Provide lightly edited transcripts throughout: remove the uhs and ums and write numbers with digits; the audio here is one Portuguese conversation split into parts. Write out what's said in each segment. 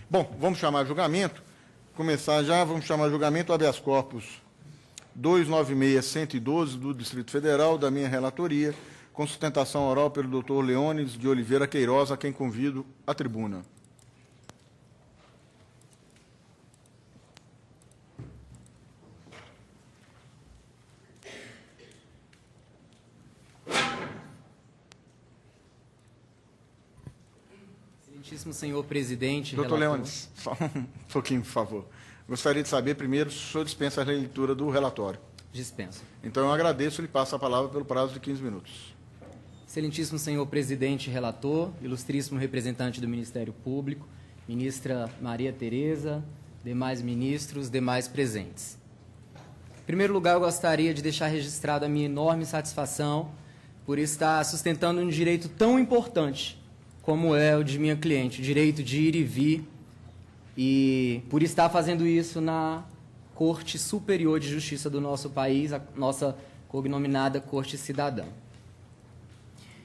Bom, vamos chamar julgamento. Começar já, vamos chamar julgamento habeas corpus 296-112 do Distrito Federal, da minha relatoria, com sustentação oral pelo doutor Leônidas de Oliveira Queiroz, a quem convido à tribuna. Excelentíssimo senhor presidente... Doutor Leônidas, só um pouquinho, por favor. Gostaria de saber, primeiro, se o senhor dispensa a leitura do relatório. Dispenso. Então, eu agradeço e lhe passo a palavra pelo prazo de 15 minutos. Excelentíssimo senhor presidente e relator, ilustríssimo representante do Ministério Público, ministra Maria Tereza, demais ministros, demais presentes. Em primeiro lugar, eu gostaria de deixar registrado a minha enorme satisfação por estar sustentando um direito tão importante como é o de minha cliente, o direito de ir e vir, e por estar fazendo isso na Corte Superior de Justiça do nosso país, a nossa cognominada Corte Cidadã.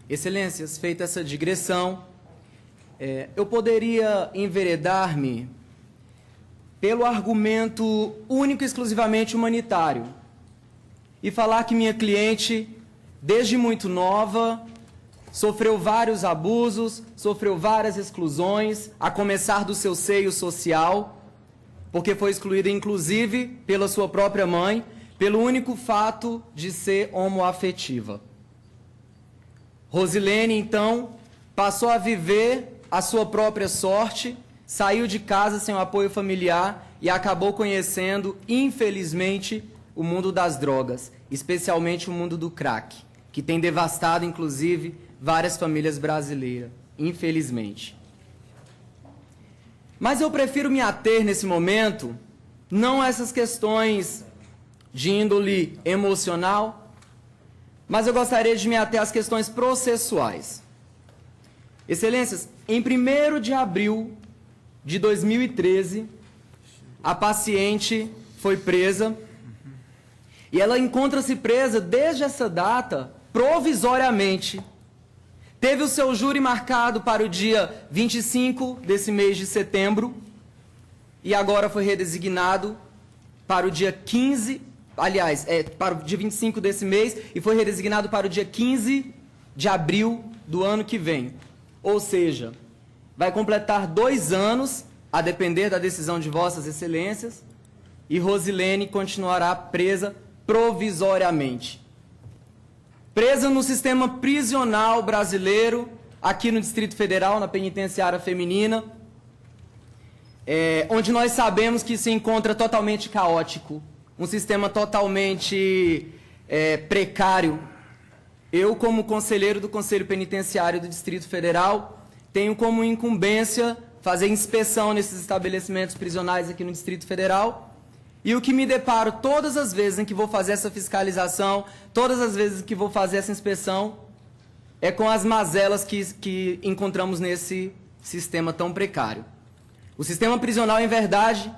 Excelências, feita essa digressão, eu poderia enveredar-me pelo argumento único e exclusivamente humanitário e falar que minha cliente, desde muito nova, sofreu vários abusos, sofreu várias exclusões, a começar do seu seio social, porque foi excluída, inclusive, pela sua própria mãe, pelo único fato de ser homoafetiva. Rosilene, então, passou a viver a sua própria sorte, saiu de casa sem o apoio familiar e acabou conhecendo, infelizmente, o mundo das drogas, especialmente o mundo do crack, que tem devastado, inclusive, várias famílias brasileiras, infelizmente. Mas eu prefiro me ater, nesse momento, não a essas questões de índole emocional, mas eu gostaria de me ater às questões processuais. Excelências, em 1º de abril de 2013, a paciente foi presa e ela encontra-se presa desde essa data, provisoriamente. Teve o seu júri marcado para o dia 25 desse mês de setembro e agora foi redesignado para o dia 15, aliás, para o dia 25 desse mês e foi redesignado para o dia 15 de abril do ano que vem. Ou seja, vai completar 2 anos, a depender da decisão de vossas excelências, e Rosilene continuará presa provisoriamente. Presa no sistema prisional brasileiro, aqui no Distrito Federal, na penitenciária feminina, onde nós sabemos que se encontra totalmente caótico, um sistema totalmente precário. Eu, como conselheiro do Conselho Penitenciário do Distrito Federal, tenho como incumbência fazer inspeção nesses estabelecimentos prisionais aqui no Distrito Federal. E o que me deparo todas as vezes em que vou fazer essa fiscalização, todas as vezes que vou fazer essa inspeção, é com as mazelas que encontramos nesse sistema tão precário. O sistema prisional, em verdade,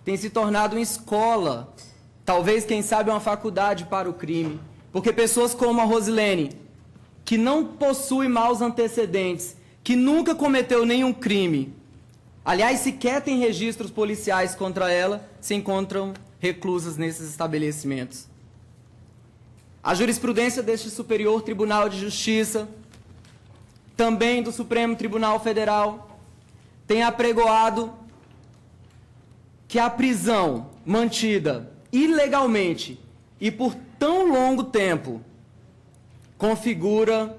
tem se tornado uma escola, talvez, quem sabe, uma faculdade para o crime. Porque pessoas como a Rosilene, que não possui maus antecedentes, que nunca cometeu nenhum crime, aliás, sequer tem registros policiais contra ela, se encontram reclusas nesses estabelecimentos. A jurisprudência deste Superior Tribunal de Justiça, também do Supremo Tribunal Federal, tem apregoado que a prisão mantida ilegalmente e por tão longo tempo configura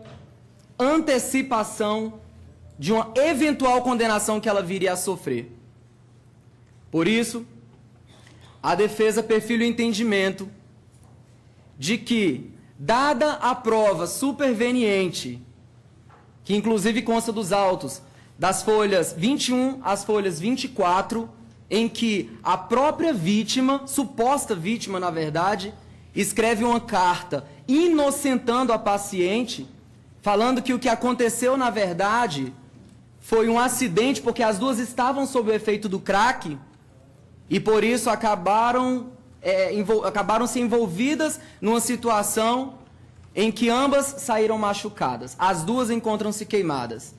antecipação de uma eventual condenação que ela viria a sofrer. Por isso, a defesa perfila o entendimento de que, dada a prova superveniente, que inclusive consta dos autos, das folhas 21 às folhas 24, em que a própria vítima, suposta vítima na verdade, escreve uma carta inocentando a paciente, falando que o que aconteceu na verdade foi um acidente, porque as duas estavam sob o efeito do crack e por isso acabaram se envolvidas numa situação em que ambas saíram machucadas. As duas encontram-se queimadas.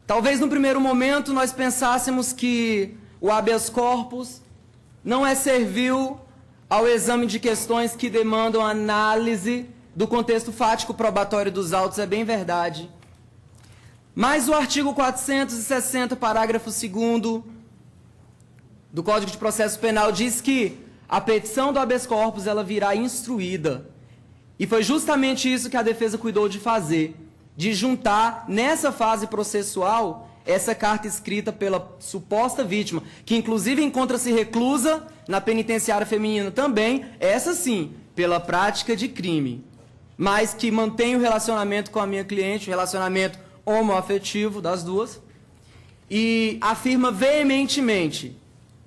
Talvez no primeiro momento nós pensássemos que o habeas corpus não é servil ao exame de questões que demandam análise do contexto fático probatório dos autos, é bem verdade. Mas o artigo 460, parágrafo 2º do Código de Processo Penal diz que a petição do habeas corpus ela virá instruída. E foi justamente isso que a defesa cuidou de fazer, de juntar nessa fase processual essa carta escrita pela suposta vítima, que inclusive encontra-se reclusa na penitenciária feminina também, essa sim, pela prática de crime, mas que mantém o relacionamento com a minha cliente, o relacionamento homoafetivo das duas, e afirma veementemente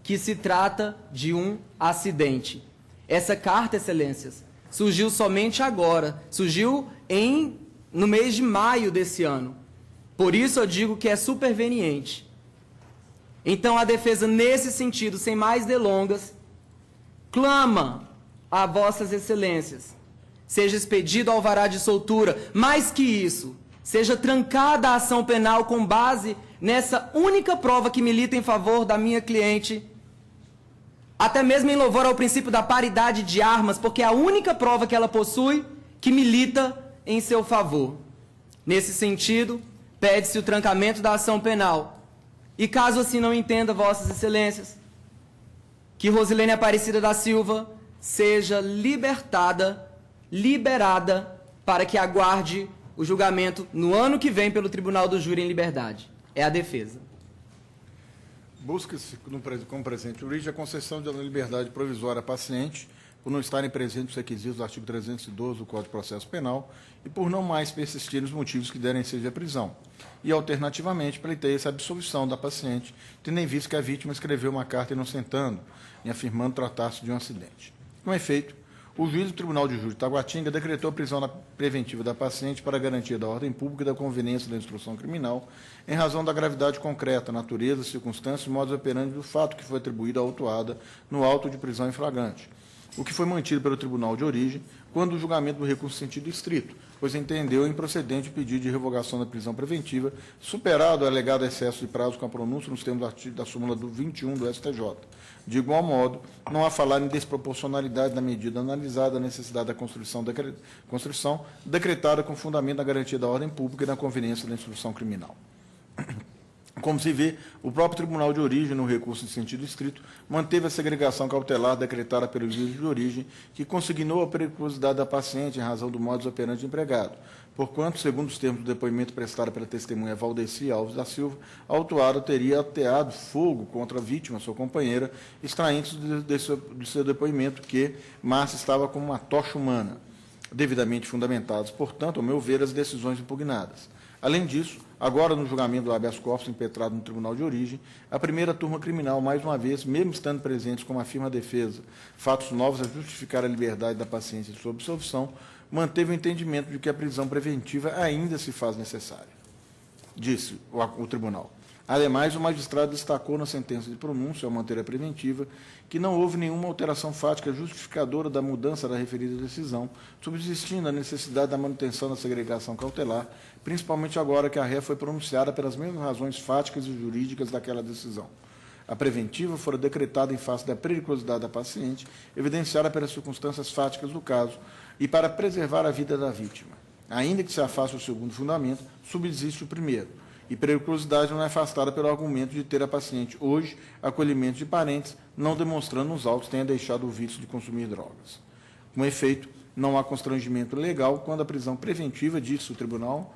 que se trata de um acidente. Essa carta, excelências, surgiu somente agora, surgiu no mês de maio desse ano. Por isso eu digo que é superveniente. Então a defesa, nesse sentido, sem mais delongas, clama a vossas excelências, seja expedido alvará de soltura, mais que isso, seja trancada a ação penal com base nessa única prova que milita em favor da minha cliente, até mesmo em louvor ao princípio da paridade de armas, porque é a única prova que ela possui que milita em seu favor. Nesse sentido, pede-se o trancamento da ação penal. E caso assim não entenda, vossas excelências, que Rosilene Aparecida da Silva seja liberada para que aguarde o julgamento no ano que vem pelo Tribunal do Júri em liberdade. É a defesa. Busca-se, como presente jurídico, a concessão de liberdade provisória à paciente por não estarem presentes os requisitos do artigo 312 do Código de Processo Penal e por não mais persistirem os motivos que derem seja a prisão. E, alternativamente, pleiteia-se a absolvição da paciente, tendo em vista que a vítima escreveu uma carta inocentando e afirmando tratar-se de um acidente. Com efeito, o juiz do Tribunal de Júri de Taguatinga decretou a prisão preventiva da paciente para a garantia da ordem pública e da conveniência da instrução criminal, em razão da gravidade concreta, natureza, circunstâncias e modus operandi do fato que foi atribuído à autuada no auto de prisão em flagrante, o que foi mantido pelo Tribunal de Origem quando o julgamento do recurso em sentido estrito, pois entendeu improcedente o pedido de revogação da prisão preventiva, superado o alegado excesso de prazo com a pronúncia nos termos do artigo da súmula do 21 do STJ. De igual modo, não há falar em desproporcionalidade da medida analisada, a necessidade da construção decretada com fundamento na garantia da ordem pública e na conveniência da instrução criminal. Como se vê, o próprio Tribunal de Origem, no recurso em sentido estrito, manteve a segregação cautelar decretada pelo juiz de origem, que consignou a periculosidade da paciente em razão do modus operandi empregado, porquanto, segundo os termos do depoimento prestado pela testemunha Valdeci Alves da Silva, a autuada teria ateado fogo contra a vítima, sua companheira, extraindo de seu depoimento que Márcia estava como uma tocha humana, devidamente fundamentadas, portanto, ao meu ver, as decisões impugnadas. Além disso, agora no julgamento do habeas corpus impetrado no Tribunal de Origem, a primeira turma criminal, mais uma vez, mesmo estando presentes, como afirma a defesa, fatos novos a justificar a liberdade da paciente de sua absolvição, manteve o entendimento de que a prisão preventiva ainda se faz necessária, disse o tribunal. Ademais, o magistrado destacou na sentença de pronúncia, ao manter a preventiva, que não houve nenhuma alteração fática justificadora da mudança da referida decisão, subsistindo a necessidade da manutenção da segregação cautelar, principalmente agora que a ré foi pronunciada pelas mesmas razões fáticas e jurídicas daquela decisão. A preventiva fora decretada em face da periculosidade da paciente, evidenciada pelas circunstâncias fáticas do caso e para preservar a vida da vítima. Ainda que se afaste o segundo fundamento, subsiste o primeiro, e periculosidade não é afastada pelo argumento de ter a paciente hoje acolhimento de parentes, não demonstrando nos autos tenha deixado o vício de consumir drogas. Com efeito, não há constrangimento legal quando a prisão preventiva, disse o tribunal,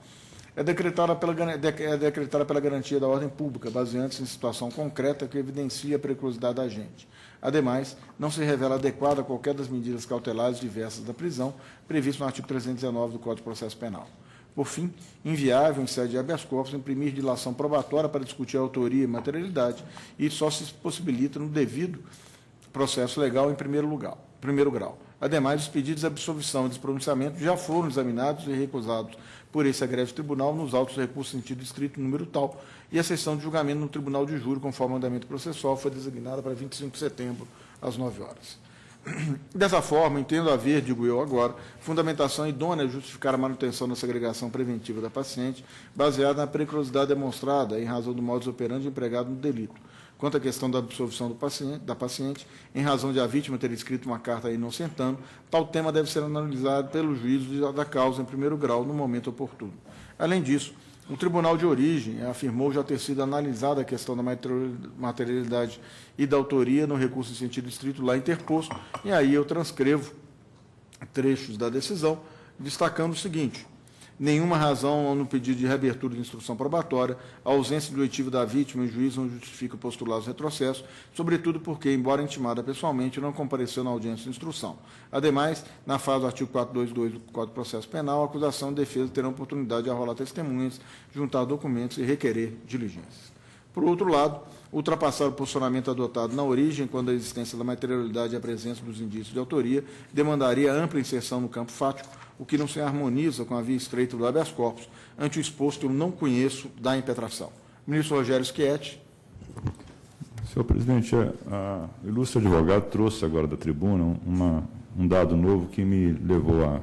é decretada pela garantia da ordem pública, baseando-se em situação concreta que evidencia a periculosidade da agente. Ademais, não se revela adequada a qualquer das medidas cautelares diversas da prisão, previsto no artigo 319 do Código de Processo Penal. Por fim, inviável, em sede de habeas corpus, imprimir dilação probatória para discutir a autoria e materialidade, e só se possibilita no devido processo legal em primeiro grau. Ademais, os pedidos de absolvição e despronunciamento já foram examinados e recusados por esse egrégio tribunal nos autos de recurso sentido estrito número tal, e a sessão de julgamento no Tribunal de Júri, conforme o andamento processual, foi designada para 25 de setembro, às 9 horas. Dessa forma, entendo haver, digo eu agora, fundamentação idônea a justificar a manutenção da segregação preventiva da paciente, baseada na periculosidade demonstrada em razão do modus operandi empregado no delito. Quanto à questão da absolvição da paciente, em razão de a vítima ter escrito uma carta inocentando, tal tema deve ser analisado pelo juízo da causa em primeiro grau no momento oportuno. Além disso, o Tribunal de Origem afirmou já ter sido analisada a questão da materialidade e da autoria no recurso em sentido estrito lá interposto, e aí eu transcrevo trechos da decisão, destacando o seguinte: nenhuma razão no pedido de reabertura de instrução probatória, a ausência do oitivo da vítima em juízo não justifica postulados retrocessos, sobretudo porque, embora intimada pessoalmente, não compareceu na audiência de instrução. Ademais, na fase do artigo 422 do Código de Processo Penal, a acusação e a defesa terão oportunidade de arrolar testemunhas, juntar documentos e requerer diligências. Por outro lado, ultrapassar o posicionamento adotado na origem, quando a existência da materialidade e a presença dos indícios de autoria, demandaria ampla inserção no campo fático, o que não se harmoniza com a via estreita do habeas corpus. Ante o exposto, eu não conheço da impetração. Ministro Rogério Schietti. Senhor presidente, o ilustre advogado trouxe agora da tribuna um dado novo que me levou a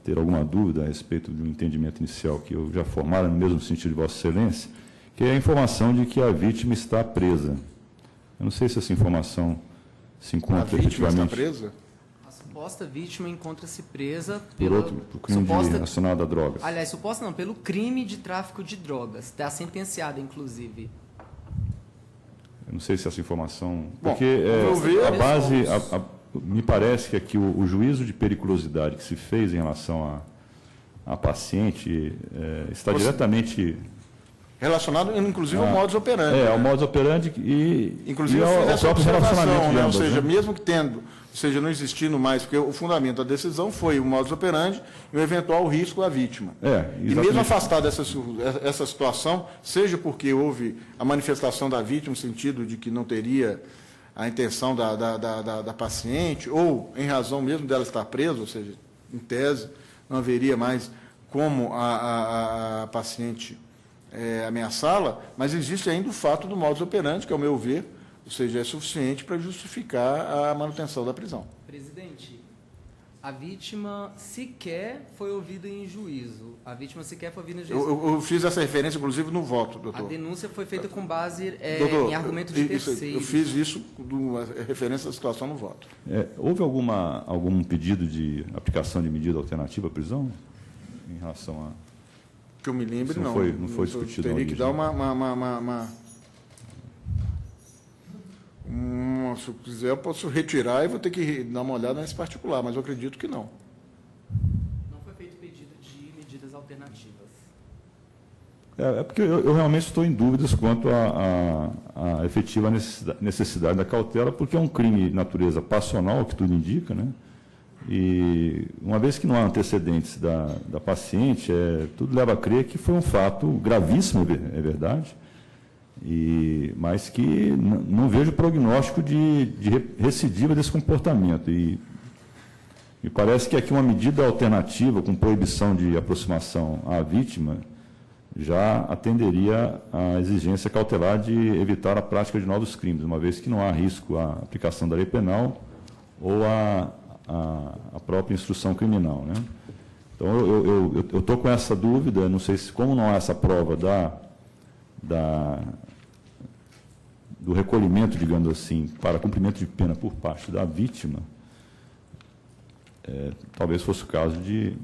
ter alguma dúvida a respeito de um entendimento inicial que eu já formara no mesmo sentido de Vossa Excelência, que é a informação de que a vítima está presa. Eu não sei se essa informação se encontra efetivamente. A vítima está presa? A suposta vítima encontra-se presa por crime relacionado a drogas. Aliás, suposta não, pelo crime de tráfico de drogas. Está sentenciada, inclusive. Eu não sei se essa informação... Bom, porque a base... me parece que aqui o juízo de periculosidade que se fez em relação à paciente está diretamente... relacionado, inclusive, ao modus operandi. Ao modus operandi inclusive, ao próprio relacionamento. Né? Ou seja, mesmo que tendo, ou seja, não existindo mais, porque o fundamento da decisão foi o modus operandi e o eventual risco à vítima. E mesmo afastado essa situação, seja porque houve a manifestação da vítima, no sentido de que não teria a intenção da paciente, ou em razão mesmo dela estar presa, ou seja, em tese, não haveria mais como a paciente ameaçá-la, mas existe ainda o fato do modus operandi, que, ao meu ver, ou seja, é suficiente para justificar a manutenção da prisão. Presidente, a vítima sequer foi ouvida em juízo. A vítima sequer foi ouvida em juízo. Eu fiz essa referência, inclusive, no voto, doutor. A denúncia foi feita com base doutor, em argumento de terceiros. Eu fiz isso, referência da situação no voto. Houve algum pedido de aplicação de medida alternativa à prisão em relação a... Que eu me lembre, não. Não foi discutido. Teria que dar se eu quiser, eu posso retirar e vou ter que dar uma olhada nesse particular, mas eu acredito que não. Não foi feito pedido de medidas alternativas. Porque eu realmente estou em dúvidas quanto à efetiva necessidade da cautela, porque é um crime de natureza passional, que tudo indica, né? E, uma vez que não há antecedentes da paciente, tudo leva a crer que foi um fato gravíssimo, é verdade, mas que não vejo prognóstico de recidiva desse comportamento. E me parece que aqui uma medida alternativa, com proibição de aproximação à vítima, já atenderia à exigência cautelar de evitar a prática de novos crimes, uma vez que não há risco à aplicação da lei penal ou a própria instrução criminal, né? Então, eu estou com essa dúvida, não sei se, como não há essa prova do recolhimento, digamos assim, para cumprimento de pena por parte da vítima, talvez fosse o caso de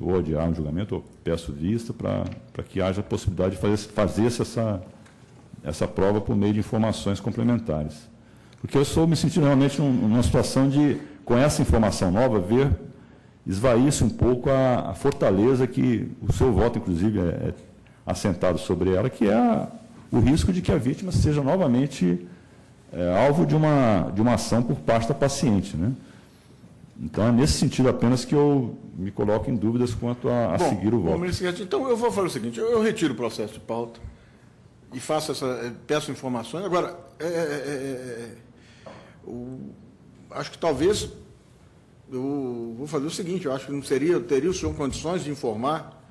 ou adiar um julgamento, ou peço vista, para que haja a possibilidade de fazer essa prova por meio de informações complementares. Porque eu estou me sentindo realmente numa situação de, com essa informação nova, esvair-se um pouco a fortaleza que o seu voto, inclusive, é assentado sobre ela, que é o risco de que a vítima seja novamente alvo de uma ação por parte da paciente, né? Então, é nesse sentido apenas que eu me coloco em dúvidas quanto a seguir o voto. Bom, ministro, então, eu vou fazer o seguinte, eu retiro o processo de pauta e peço informações. Agora, acho que talvez eu vou fazer o seguinte, eu acho que teria o senhor condições de informar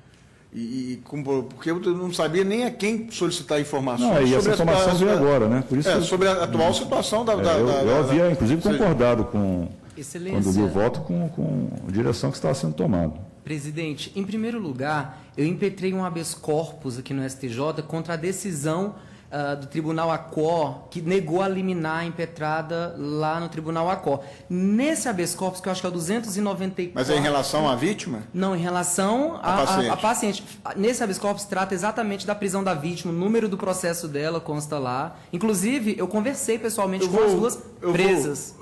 porque eu não sabia nem a quem solicitar informações Não, e essa sobre informação veio agora, né? Por isso sobre a atual situação da... eu havia, inclusive, concordado com, Excelência, quando li o voto, com a direção que estava sendo tomada. presidente, em primeiro lugar, eu impetrei um habeas corpus aqui no STJ contra a decisão do Tribunal ACOR, que negou a liminar impetrada lá no Tribunal ACOR. Nesse habeas corpus, que eu acho que é o 294... Mas é em relação à vítima? Não, em relação A a paciente. Nesse habeas corpus trata exatamente da prisão da vítima, o número do processo dela consta lá. Inclusive, eu conversei pessoalmente com as duas presas.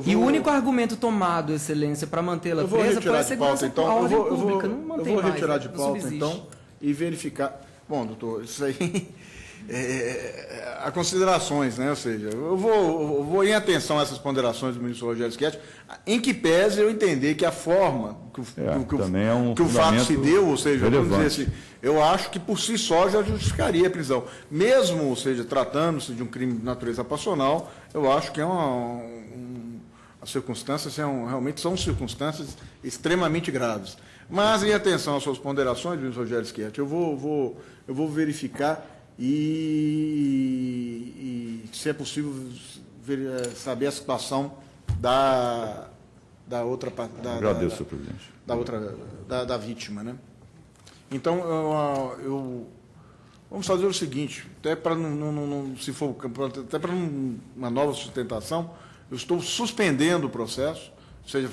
E o único argumento tomado, Excelência, para mantê-la presa foi a segurança então. da ordem pública. Não mantém eu vou mais, retirar né? de Não pauta, subsiste. então, e verificar. Bom, doutor, isso aí... há considerações, né? Ou seja, eu vou em atenção a essas ponderações do ministro Rogério Schietti, em que pese eu entender que a forma que o fato se deu, ou seja, vamos dizer assim, eu acho que por si só já justificaria a prisão. Mesmo, ou seja, tratando-se de um crime de natureza passional, eu acho que as circunstâncias realmente são circunstâncias extremamente graves. Mas, em atenção às suas ponderações, ministro Rogério Schietti, eu vou verificar e se é possível saber a situação da outra Agradeço, senhor presidente. da vítima, né? Então vamos fazer o seguinte, até para não se for até para uma nova sustentação, eu estou suspendendo o processo, ou seja,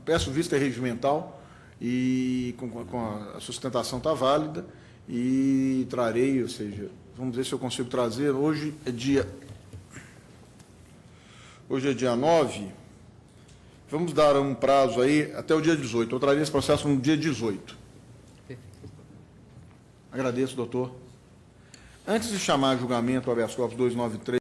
peço vista regimental e com a sustentação está válida. E trarei, ou seja, vamos ver se eu consigo trazer, hoje é dia 9, vamos dar um prazo aí até o dia 18, eu trarei esse processo no dia 18. Agradeço, doutor. Antes de chamar a julgamento o habeas corpus 293,